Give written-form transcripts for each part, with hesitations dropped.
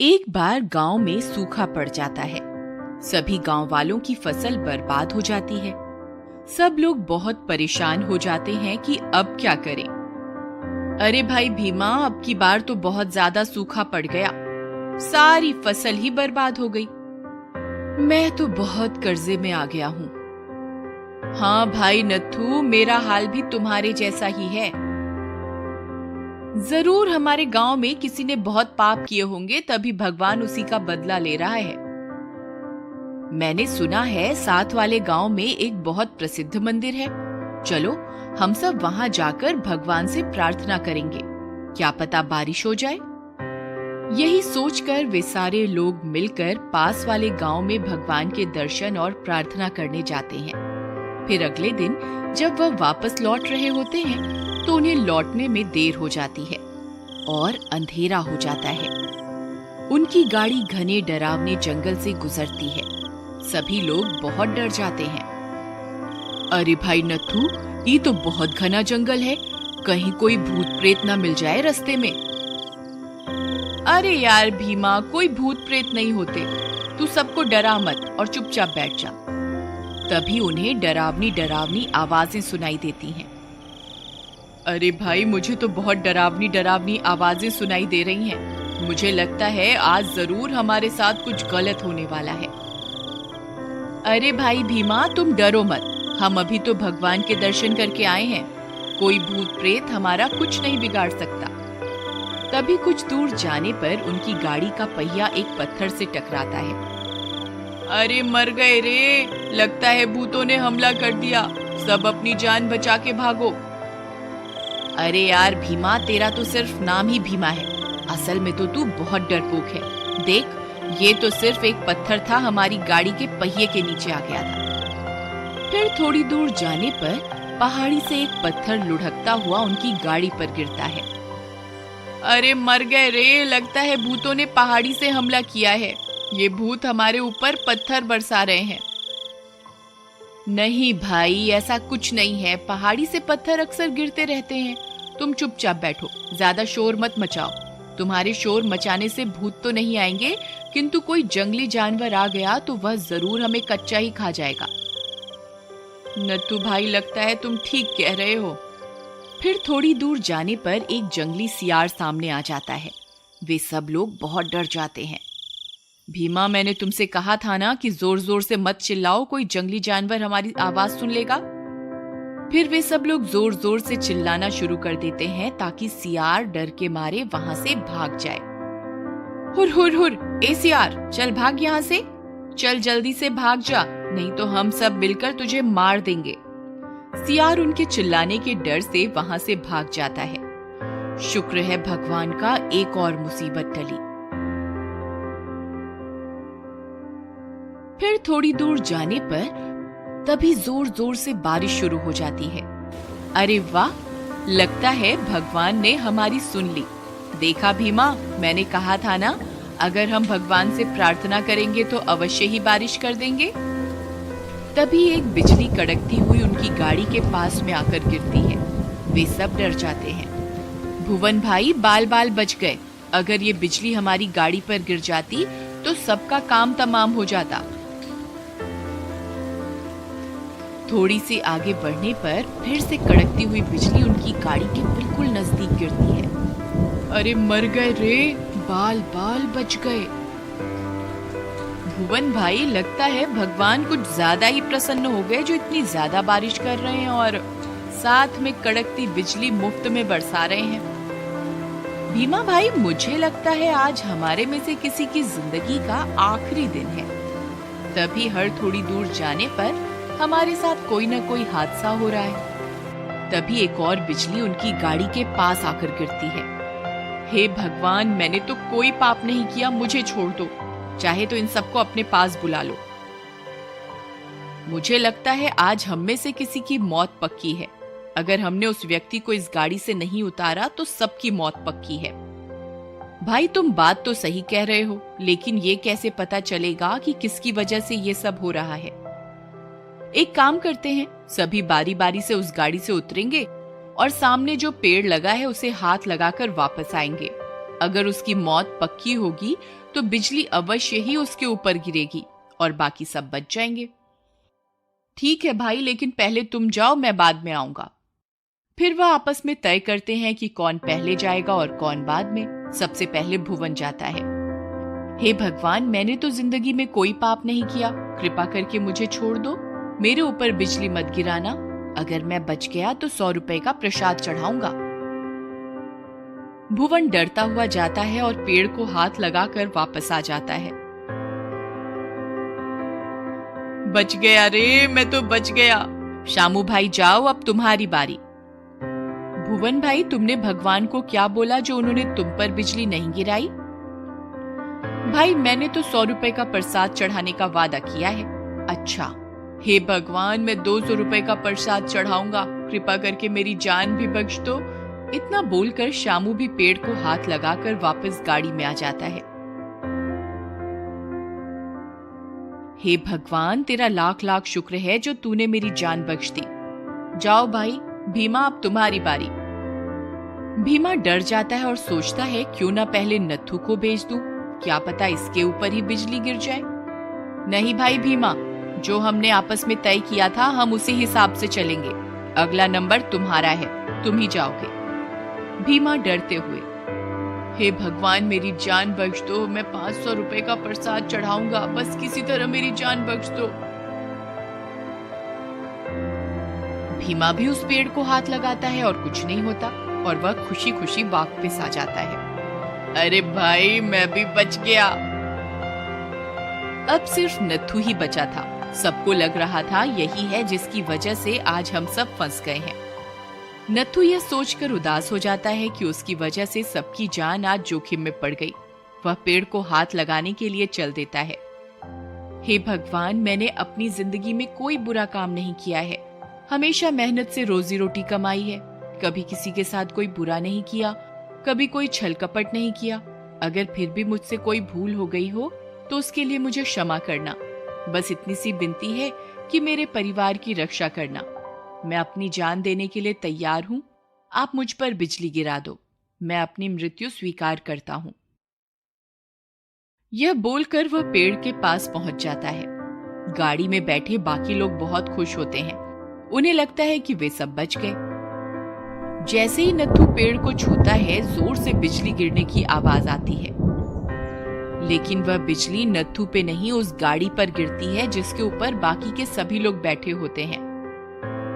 एक बार गांव में सूखा पड़ जाता है। सभी गांव वालों की फसल बर्बाद हो जाती है। सब लोग बहुत परेशान हो जाते हैं कि अब क्या करें। अरे भाई भीमा, अब की बार तो बहुत ज्यादा सूखा पड़ गया, सारी फसल ही बर्बाद हो गई। मैं तो बहुत कर्जे में आ गया हूँ। हाँ भाई नथु, मेरा हाल भी तुम्हारे जैसा ही है। जरूर हमारे गांव में किसी ने बहुत पाप किए होंगे, तभी भगवान उसी का बदला ले रहा है। मैंने सुना है साथ वाले गांव में एक बहुत प्रसिद्ध मंदिर है। चलो हम सब वहां जाकर भगवान से प्रार्थना करेंगे, क्या पता बारिश हो जाए। यही सोचकर वे सारे लोग मिलकर पास वाले गांव में भगवान के दर्शन और प्रार्थना करने जाते हैं। फिर अगले दिन जब वह वापस लौट रहे होते हैं तो उन्हें लौटने में देर हो जाती है और अंधेरा हो जाता है। उनकी गाड़ी घने डरावने जंगल से गुजरती है। सभी लोग बहुत डर जाते हैं। अरे भाई नथु, ये तो बहुत घना जंगल है, कहीं कोई भूत प्रेत ना मिल जाए रास्ते में। अरे यार भीमा, कोई भूत प्रेत नहीं होते, तू सबको डरा मत और चुपचाप बैठ जा। तभी उन्हें डरावनी डरावनी आवाजें सुनाई देती हैं। अरे भाई, मुझे तो बहुत डरावनी डरावनी आवाजें सुनाई दे रही हैं। मुझे लगता है आज जरूर हमारे साथ कुछ गलत होने वाला है। अरे भाई भीमा, तुम डरो मत, हम अभी तो भगवान के दर्शन करके आए हैं। कोई भूत प्रेत हमारा कुछ नहीं बिगाड़ सकता। तभी कुछ दूर जाने पर उनकी गाड़ी का पहिया एक पत्थर से टकराता है। अरे मर गए रे, लगता है भूतों ने हमला कर दिया, सब अपनी जान बचा के भागो। अरे यार भीमा, तेरा तो सिर्फ नाम ही भीमा है, असल में तो तू बहुत डरपोक है। देख, ये तो सिर्फ एक पत्थर था, हमारी गाड़ी के पहिए के नीचे आ गया था। फिर थोड़ी दूर जाने पर पहाड़ी से एक पत्थर लुढ़कता हुआ उनकी गाड़ी पर गिरता है। अरे मर गए रे, लगता है भूतों ने पहाड़ी से हमला किया है। ये भूत हमारे ऊपर पत्थर बरसा रहे हैं। नहीं भाई, ऐसा कुछ नहीं है, पहाड़ी से पत्थर अक्सर गिरते रहते हैं। तुम चुपचाप बैठो, ज्यादा शोर मत मचाओ। तुम्हारे शोर मचाने से भूत तो नहीं आएंगे, किंतु कोई जंगली जानवर आ गया तो वह जरूर हमें कच्चा ही खा जाएगा। नत्थु भाई, लगता है तुम ठीक कह रहे हो। फिर थोड़ी दूर जाने पर एक जंगली सियार सामने आ जाता है। वे सब लोग बहुत डर जाते हैं। भीमा, मैंने तुमसे कहा था ना कि जोर जोर से मत चिल्लाओ, कोई जंगली जानवर हमारी आवाज सुन लेगा। फिर वे सब लोग जोर जोर से चिल्लाना शुरू कर देते हैं ताकि सियार डर के मारे वहां से भाग जाए। हुर हुर हुर, ए सियार, चल भाग यहाँ से, चल जल्दी से भाग जा, नहीं तो हम सब मिलकर तुझे मार देंगे। सियार उनके चिल्लाने के डर से वहां से भाग जाता है। शुक्र है भगवान का, एक और मुसीबत टली। फिर थोड़ी दूर जाने पर तभी जोर जोर से बारिश शुरू हो जाती है। अरे वाह, लगता है भगवान ने हमारी सुन ली। देखा भीमा, मैंने कहा था ना, अगर हम भगवान से प्रार्थना करेंगे तो अवश्य ही बारिश कर देंगे। तभी एक बिजली कड़कती हुई उनकी गाड़ी के पास में आकर गिरती है। वे सब डर जाते हैं। भुवन भाई, बाल बाल बच गए। अगर ये बिजली हमारी गाड़ी पर गिर जाती तो सबका काम तमाम हो जाता। थोड़ी सी आगे बढ़ने पर फिर से कड़कती हुई बिजली उनकी गाड़ी के बिल्कुल नजदीक गिरती है। अरे मर गए रे, बाल बाल बच गए। भुवन भाई, लगता है भगवान कुछ ज्यादा ही प्रसन्न हो गए जो इतनी ज्यादा बारिश कर रहे हैं और साथ में कड़कती बिजली मुफ्त में बरसा रहे हैं। भीमा भाई, मुझे लगता है आज हमारे में से किसी की जिंदगी का आखिरी दिन है। तभी हर थोड़ी दूर जाने पर हमारे साथ कोई ना कोई हादसा हो रहा है। तभी एक और बिजली उनकी गाड़ी के पास आकर गिरती है। हे भगवान, मैंने तो कोई पाप नहीं किया, मुझे छोड़ दो, चाहे तो इन सबको अपने पास बुला लो। मुझे लगता है आज हम में से किसी की मौत पक्की है। अगर हमने उस व्यक्ति को इस गाड़ी से नहीं उतारा तो सबकी मौत पक्की है। भाई, तुम बात तो सही कह रहे हो, लेकिन ये कैसे पता चलेगा कि किसकी वजह से ये सब हो रहा है। एक काम करते हैं, सभी बारी बारी से उस गाड़ी से उतरेंगे और सामने जो पेड़ लगा है उसे हाथ लगाकर वापस आएंगे। अगर उसकी मौत पक्की होगी तो बिजली अवश्य ही उसके ऊपर गिरेगी और बाकी सब बच जाएंगे। ठीक है भाई, लेकिन पहले तुम जाओ, मैं बाद में आऊंगा। फिर वह आपस में तय करते हैं कि कौन पहले जाएगा और कौन बाद में। सबसे पहले भुवन जाता है। हे भगवान, मैंने तो जिंदगी में कोई पाप नहीं किया, कृपा करके मुझे छोड़ दो, मेरे ऊपर बिजली मत गिराना। अगर मैं बच गया तो 100 रुपए का प्रसाद चढ़ाऊंगा। भुवन डरता हुआ जाता है और पेड़ को हाथ लगाकर वापस आ जाता है। बच गया रे, मैं तो बच गया। शामू भाई जाओ, अब तुम्हारी बारी। भुवन भाई, तुमने भगवान को क्या बोला जो उन्होंने तुम पर बिजली नहीं गिराई? भाई, मैंने तो 100 रुपए का प्रसाद चढ़ाने का वादा किया है। अच्छा, हे भगवान, मैं 200 रुपए का प्रसाद चढ़ाऊंगा, कृपा करके मेरी जान भी बख्श दो। इतना बोलकर शामू भी पेड़ को हाथ लगाकर वापस गाड़ी में आ जाता है। हे भगवान, तेरा लाख लाख शुक्र है जो तूने मेरी जान बख्श दी। जाओ भाई, भीमा अब तुम्हारी बारी। भीमा डर जाता है और सोचता है क्यों ना पहले नत्थू को भेज दूं, क्या पता इसके ऊपर ही बिजली गिर जाए। नहीं भाई भीमा, जो हमने आपस में तय किया था हम उसी हिसाब से चलेंगे। अगला नंबर तुम्हारा है, तुम ही जाओगे। भीमा डरते हुए, हे भगवान मेरी जान बख्श दो, मैं 500 रुपए का प्रसाद चढ़ाऊंगा, बस किसी तरह मेरी जान बख्श दो। भीमा भी उस पेड़ को हाथ लगाता है और कुछ नहीं होता और वह खुशी खुशी वापस आ जाता है। अरे भाई, मैं भी बच गया। अब सिर्फ नत्थू ही बचा था। सबको लग रहा था यही है जिसकी वजह से आज हम सब फंस गए हैं। नत्थू यह सोचकर उदास हो जाता है कि उसकी वजह से सबकी जान आज जोखिम में पड़ गई। वह पेड़ को हाथ लगाने के लिए चल देता है। हे भगवान, मैंने अपनी जिंदगी में कोई बुरा काम नहीं किया है, हमेशा मेहनत से रोजी रोटी कमाई है, कभी किसी के साथ कोई बुरा नहीं किया, कभी कोई छल कपट नहीं किया। अगर फिर भी मुझसे कोई भूल हो गई हो तो उसके लिए मुझे क्षमा करना। बस इतनी सी विनती है कि मेरे परिवार की रक्षा करना। मैं अपनी जान देने के लिए तैयार हूं, आप मुझ पर बिजली गिरा दो, मैं अपनी मृत्यु स्वीकार करता हूं। यह बोलकर वह पेड़ के पास पहुंच जाता है। गाड़ी में बैठे बाकी लोग बहुत खुश होते हैं, उन्हें लगता है कि वे सब बच गए। जैसे ही नत्थू पेड़ को छूता है, जोर से बिजली गिरने की आवाज आती है, लेकिन वह बिजली नत्थू पे नहीं उस गाड़ी पर गिरती है जिसके ऊपर बाकी के सभी लोग बैठे होते हैं।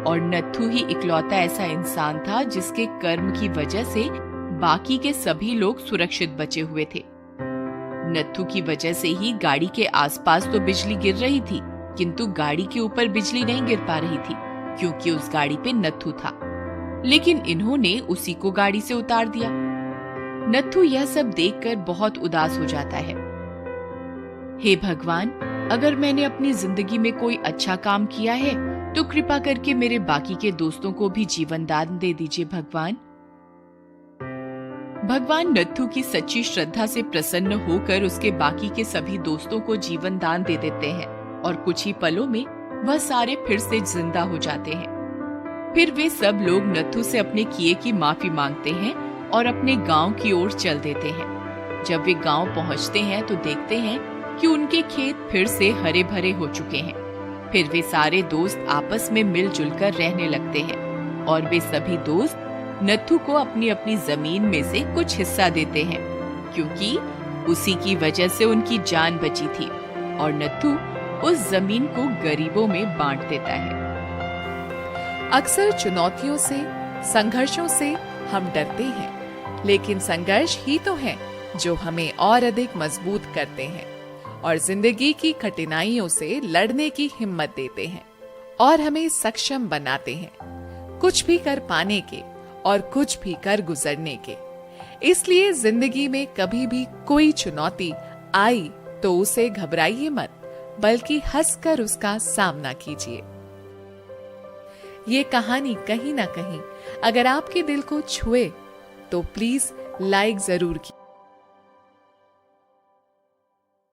और नत्थू ही इकलौता ऐसा इंसान था जिसके कर्म की वजह से बाकी के सभी लोग सुरक्षित बचे हुए थे। नत्थू की वजह से ही गाड़ी के आसपास तो बिजली गिर रही थी, किंतु गाड़ी के ऊपर बिजली नहीं गिर पा रही थी क्योंकि उस गाड़ी पे नत्थू था। लेकिन इन्होंने उसी को गाड़ी से उतार दिया। नत्थू यह सब देखकर बहुत उदास हो जाता है। हे भगवान, अगर मैंने अपनी जिंदगी में कोई अच्छा काम किया है तो कृपा करके मेरे बाकी के दोस्तों को भी जीवन दान दे दीजिए भगवान। भगवान नत्थू की सच्ची श्रद्धा से प्रसन्न होकर उसके बाकी के सभी दोस्तों को जीवन दान दे देते हैं और कुछ ही पलों में वह सारे फिर से जिंदा हो जाते हैं। फिर वे सब लोग नत्थू से अपने किए की माफी मांगते हैं और अपने गांव की ओर चल देते हैं। जब वे गांव पहुंचते हैं तो देखते हैं कि उनके खेत फिर से हरे भरे हो चुके हैं। फिर वे सारे दोस्त आपस में मिलजुल कर रहने लगते हैं और वे सभी दोस्त नत्थू को अपनी अपनी जमीन में से कुछ हिस्सा देते हैं क्योंकि उसी की वजह से उनकी जान बची थी और नत्थू उस जमीन को गरीबों में बांट देता है। अक्सर चुनौतियों से, संघर्षों से हम डरते हैं, लेकिन संघर्ष ही तो है जो हमें और अधिक मजबूत करते हैं और जिंदगी की कठिनाइयों से लड़ने की हिम्मत देते हैं और हमें सक्षम बनाते हैं, कुछ भी कर पाने के और कुछ भी कर गुजरने के। इसलिए जिंदगी में कभी भी कोई चुनौती आई तो उसे घबराइए मत, बल्कि हंसकर उसका सामना कीजिए। ये कहानी कहीं ना कहीं अगर आपके दिल को छुए तो प्लीज लाइक जरूर कीजिए।